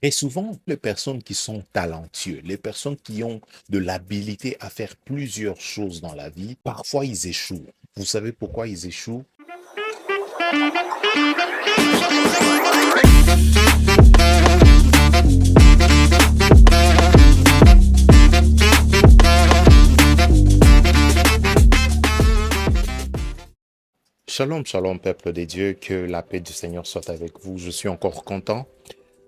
Et souvent, les personnes qui sont talentueux, les personnes qui ont de l'habilité à faire plusieurs choses dans la vie, parfois ils échouent. Vous savez pourquoi ils échouent? Shalom, shalom, peuple des dieux, que la paix du Seigneur soit avec vous. Je suis encore content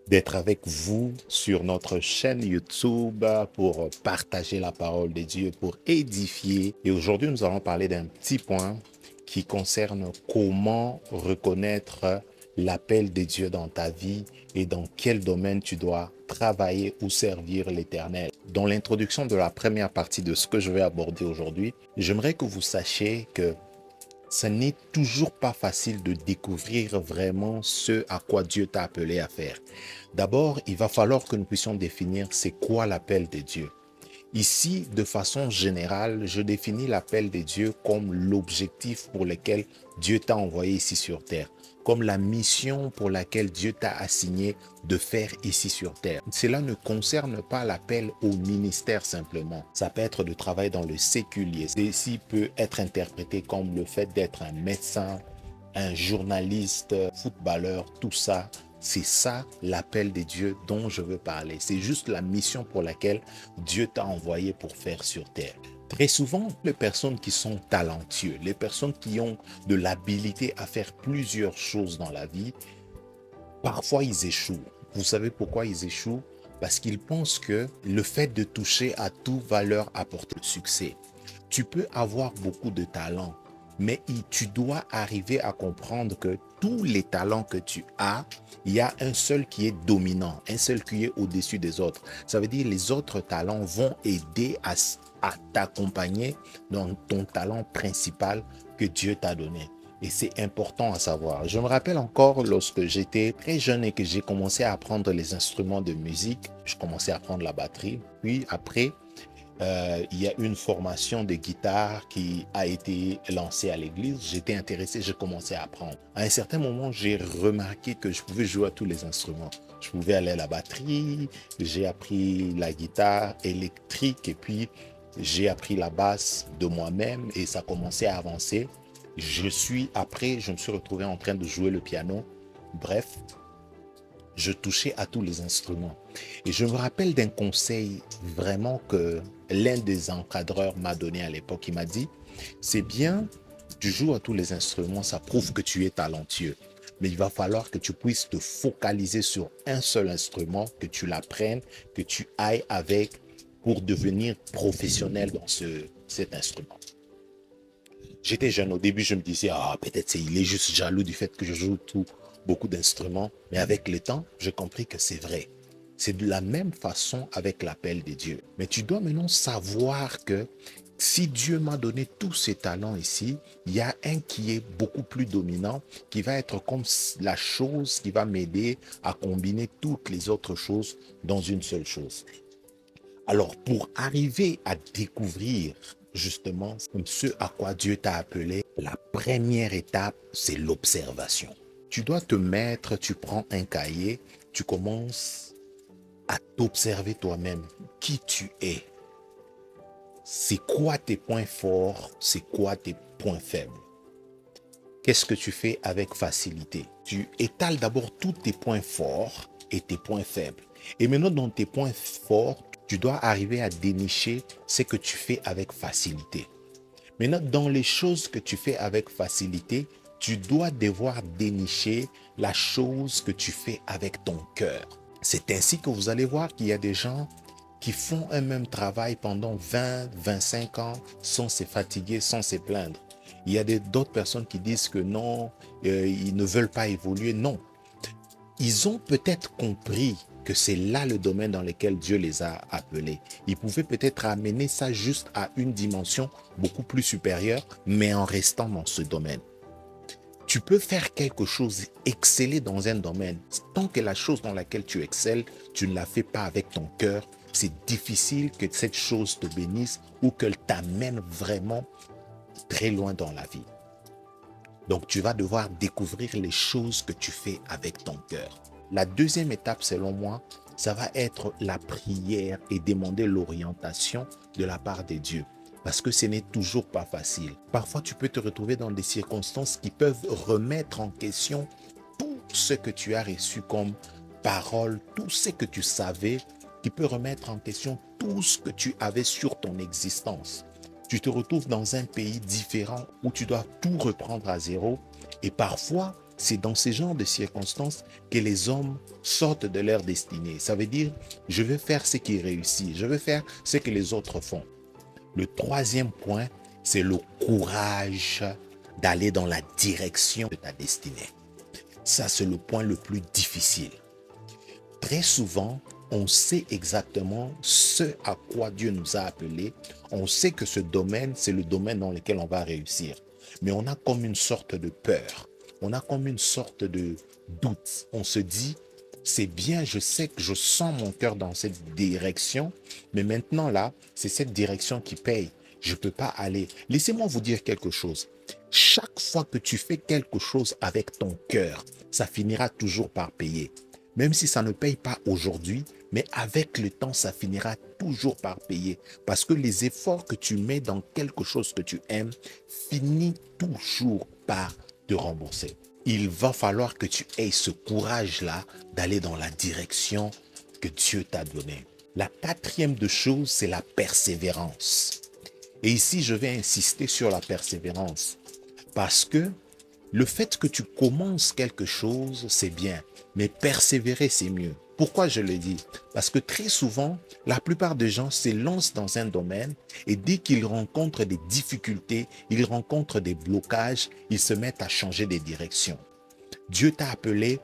d'être avec vous sur notre chaîne YouTube pour partager la parole de Dieu, pour édifier. Et aujourd'hui, nous allons parler d'un petit point qui concerne comment reconnaître l'appel de Dieu dans ta vie et dans quel domaine tu dois travailler ou servir l'Éternel. Dans l'introduction de la première partie de ce que je vais aborder aujourd'hui, j'aimerais que vous sachiez que ce n'est toujours pas facile de découvrir vraiment ce à quoi Dieu t'a appelé à faire. D'abord, il va falloir que nous puissions définir c'est quoi l'appel de Dieu. Ici, de façon générale, je définis l'appel de Dieu comme l'objectif pour lequel Dieu t'a envoyé ici sur terre, comme la mission pour laquelle Dieu t'a assigné de faire ici sur terre. Cela ne concerne pas l'appel au ministère simplement. Ça peut être de travail dans le séculier. Ceci peut être interprété comme le fait d'être un médecin, un journaliste, footballeur, tout ça. C'est ça l'appel de Dieu dont je veux parler. C'est juste la mission pour laquelle Dieu t'a envoyé pour faire sur terre. Très souvent, les personnes qui sont talentueux, les personnes qui ont de l'habilité à faire plusieurs choses dans la vie, parfois ils échouent. Vous savez pourquoi ils échouent? Parce qu'ils pensent que le fait de toucher à tout va leur apporter le succès. Tu peux avoir beaucoup de talents, mais tu dois arriver à comprendre que tous les talents que tu as, il y a un seul qui est dominant, un seul qui est au-dessus des autres. Ça veut dire les autres talents vont aider à t'accompagner dans ton talent principal que Dieu t'a donné. Et c'est important à savoir. Je me rappelle encore lorsque j'étais très jeune et que j'ai commencé à apprendre les instruments de musique. Je commençais à apprendre la batterie. Puis après, il y a une formation de guitare qui a été lancée à l'église. J'étais intéressé, j'ai commencé à apprendre. À un certain moment, j'ai remarqué que je pouvais jouer à tous les instruments. Je pouvais aller à la batterie, j'ai appris la guitare électrique et puis j'ai appris la basse de moi-même et ça commençait à avancer. Après, je me suis retrouvé en train de jouer le piano. Bref, je touchais à tous les instruments. Et je me rappelle d'un conseil vraiment que l'un des encadreurs m'a donné à l'époque. Il m'a dit, c'est bien, tu joues à tous les instruments, ça prouve que tu es talentueux. Mais il va falloir que tu puisses te focaliser sur un seul instrument, que tu l'apprennes, que tu ailles avec pour devenir professionnel dans cet instrument. J'étais jeune au début, je me disais, peut-être il est juste jaloux du fait que je joue beaucoup d'instruments. Mais avec le temps, j'ai compris que c'est vrai. C'est de la même façon avec l'appel de Dieu. Mais tu dois maintenant savoir que si Dieu m'a donné tous ces talents ici, il y a un qui est beaucoup plus dominant, qui va être comme la chose qui va m'aider à combiner toutes les autres choses dans une seule chose. Alors, pour arriver à découvrir justement ce à quoi Dieu t'a appelé, la première étape, c'est l'observation. Tu dois te mettre, tu prends un cahier, tu commences à t'observer toi-même, qui tu es. C'est quoi tes points forts, c'est quoi tes points faibles. Qu'est-ce que tu fais avec facilité? Tu étales d'abord tous tes points forts et tes points faibles. Et maintenant, dans tes points forts, tu dois arriver à dénicher ce que tu fais avec facilité. Maintenant, dans les choses que tu fais avec facilité, tu dois devoir dénicher la chose que tu fais avec ton cœur. C'est ainsi que vous allez voir qu'il y a des gens qui font un même travail pendant 20, 25 ans sans se fatiguer, sans se plaindre. Il y a d'autres personnes qui disent que non, ils ne veulent pas évoluer. Non, ils ont peut-être compris que c'est là le domaine dans lequel Dieu les a appelés. Ils pouvaient peut-être amener ça juste à une dimension beaucoup plus supérieure, mais en restant dans ce domaine. Tu peux faire quelque chose, exceller dans un domaine. Tant que la chose dans laquelle tu excelles, tu ne la fais pas avec ton cœur, c'est difficile que cette chose te bénisse ou qu'elle t'amène vraiment très loin dans la vie. Donc, tu vas devoir découvrir les choses que tu fais avec ton cœur. La deuxième étape, selon moi, ça va être la prière et demander l'orientation de la part de Dieu. Parce que ce n'est toujours pas facile. Parfois, tu peux te retrouver dans des circonstances qui peuvent remettre en question tout ce que tu as reçu comme parole, tout ce que tu savais, qui peut remettre en question tout ce que tu avais sur ton existence. Tu te retrouves dans un pays différent où tu dois tout reprendre à zéro et parfois, c'est dans ce genre de circonstances que les hommes sortent de leur destinée. Ça veut dire, je vais faire ce qui réussit, je vais faire ce que les autres font. Le troisième point, c'est le courage d'aller dans la direction de ta destinée. Ça, c'est le point le plus difficile. Très souvent, on sait exactement ce à quoi Dieu nous a appelés. On sait que ce domaine, c'est le domaine dans lequel on va réussir. Mais on a comme une sorte de peur. On a comme une sorte de doute. On se dit, c'est bien, je sais que je sens mon cœur dans cette direction, mais maintenant là, c'est cette direction qui paye. Je ne peux pas aller. Laissez-moi vous dire quelque chose. Chaque fois que tu fais quelque chose avec ton cœur, ça finira toujours par payer. Même si ça ne paye pas aujourd'hui, mais avec le temps, ça finira toujours par payer. Parce que les efforts que tu mets dans quelque chose que tu aimes finissent toujours par te rembourser. Il va falloir que tu aies ce courage-là d'aller dans la direction que Dieu t'a donnée. La quatrième de chose, c'est la persévérance. Et ici, je vais insister sur la persévérance. Parce que le fait que tu commences quelque chose, c'est bien. Mais persévérer, c'est mieux. Pourquoi je le dis? Parce que très souvent, la plupart des gens se lancent dans un domaine et dès qu'ils rencontrent des difficultés, ils rencontrent des blocages, ils se mettent à changer de direction. Dieu t'a appelé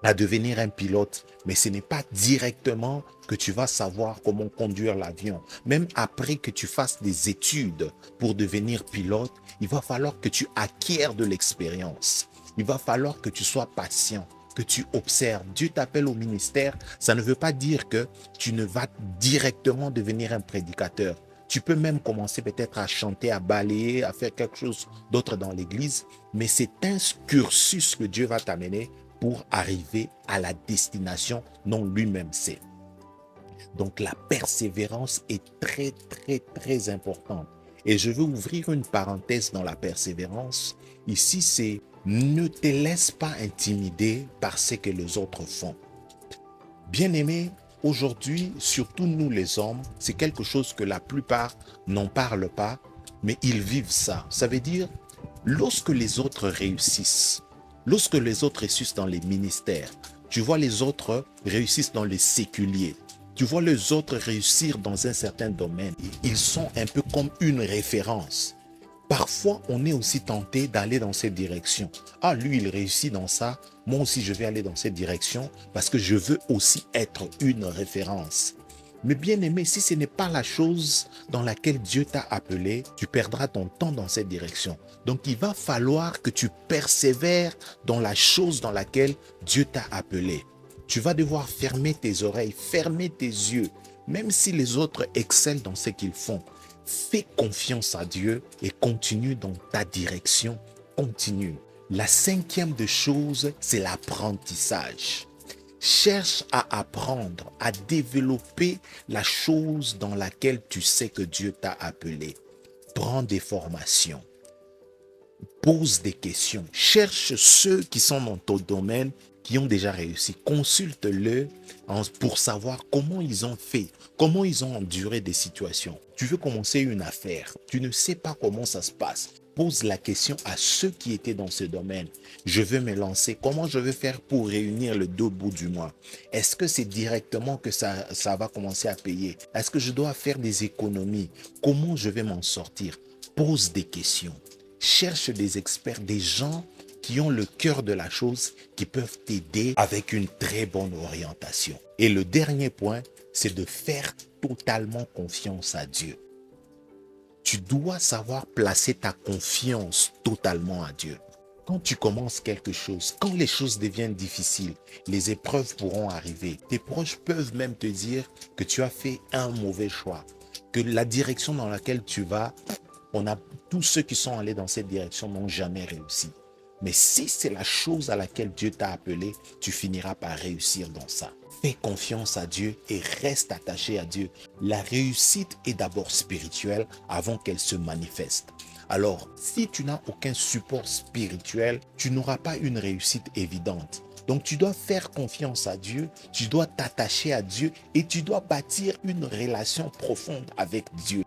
à devenir un pilote, mais ce n'est pas directement que tu vas savoir comment conduire l'avion. Même après que tu fasses des études pour devenir pilote, il va falloir que tu acquières de l'expérience. Il va falloir que tu sois patient, que tu observes. Dieu t'appelle au ministère, ça ne veut pas dire que tu ne vas directement devenir un prédicateur. Tu peux même commencer peut-être à chanter, à balayer, à faire quelque chose d'autre dans l'église, mais c'est un cursus que Dieu va t'amener pour arriver à la destination dont lui-même sait. Donc la persévérance est très, très, très importante. Et je veux ouvrir une parenthèse dans la persévérance. Ici, c'est ne te laisse pas intimider par ce que les autres font. Bien-aimés, aujourd'hui, surtout nous les hommes, c'est quelque chose que la plupart n'en parlent pas, mais ils vivent ça. Ça veut dire, lorsque les autres réussissent, lorsque les autres réussissent dans les ministères, tu vois les autres réussissent dans les séculiers, tu vois les autres réussir dans un certain domaine, ils sont un peu comme une référence. Parfois, on est aussi tenté d'aller dans cette direction. Ah, lui, il réussit dans ça, moi aussi je vais aller dans cette direction parce que je veux aussi être une référence. Mais bien aimé, si ce n'est pas la chose dans laquelle Dieu t'a appelé, tu perdras ton temps dans cette direction. Donc il va falloir que tu persévères dans la chose dans laquelle Dieu t'a appelé. Tu vas devoir fermer tes oreilles, fermer tes yeux, même si les autres excellent dans ce qu'ils font. Fais confiance à Dieu et continue dans ta direction. Continue. La cinquième des choses, c'est l'apprentissage. Cherche à apprendre, à développer la chose dans laquelle tu sais que Dieu t'a appelé. Prends des formations. Pose des questions. Cherche ceux qui sont dans ton domaine, qui ont déjà réussi. Consulte-le pour savoir comment ils ont fait, comment ils ont enduré des situations. Tu veux commencer une affaire, tu ne sais pas comment ça se passe. Pose la question à ceux qui étaient dans ce domaine. Je veux me lancer. Comment je vais faire pour réunir le deux bouts du mois? Est-ce que c'est directement que ça va commencer à payer? Est-ce que je dois faire des économies? Comment je vais m'en sortir? Pose des questions. Cherche des experts, des gens qui ont le cœur de la chose, qui peuvent t'aider avec une très bonne orientation. Et le dernier point, c'est de faire totalement confiance à Dieu. Tu dois savoir placer ta confiance totalement à Dieu. Quand tu commences quelque chose, quand les choses deviennent difficiles, les épreuves pourront arriver. Tes proches peuvent même te dire que tu as fait un mauvais choix, que la direction dans laquelle tu vas, tous ceux qui sont allés dans cette direction n'ont jamais réussi. Mais si c'est la chose à laquelle Dieu t'a appelé, tu finiras par réussir dans ça. Fais confiance à Dieu et reste attaché à Dieu. La réussite est d'abord spirituelle avant qu'elle se manifeste. Alors, si tu n'as aucun support spirituel, tu n'auras pas une réussite évidente. Donc, tu dois faire confiance à Dieu, tu dois t'attacher à Dieu et tu dois bâtir une relation profonde avec Dieu.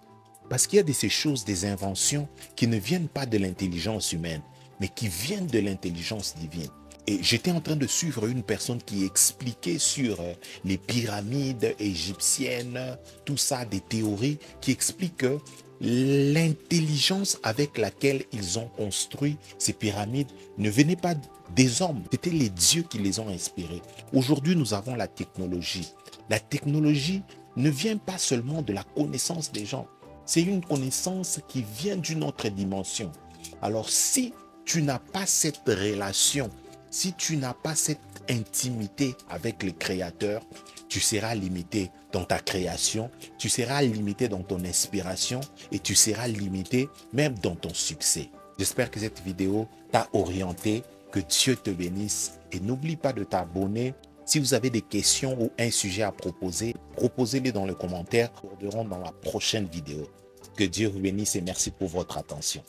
Parce qu'il y a de ces choses, des inventions qui ne viennent pas de l'intelligence humaine, mais qui viennent de l'intelligence divine. Et j'étais en train de suivre une personne qui expliquait sur les pyramides égyptiennes, tout ça, des théories qui expliquent que l'intelligence avec laquelle ils ont construit ces pyramides ne venait pas des hommes, c'était les dieux qui les ont inspirés. Aujourd'hui, nous avons la technologie. La technologie ne vient pas seulement de la connaissance des gens, c'est une connaissance qui vient d'une autre dimension. Alors si tu n'as pas cette relation, si tu n'as pas cette intimité avec le Créateur, tu seras limité dans ta création, tu seras limité dans ton inspiration et tu seras limité même dans ton succès. J'espère que cette vidéo t'a orienté, que Dieu te bénisse et n'oublie pas de t'abonner. Si vous avez des questions ou un sujet à proposer, proposez-les dans les commentaires. Nous reverrons dans la prochaine vidéo. Que Dieu vous bénisse et merci pour votre attention.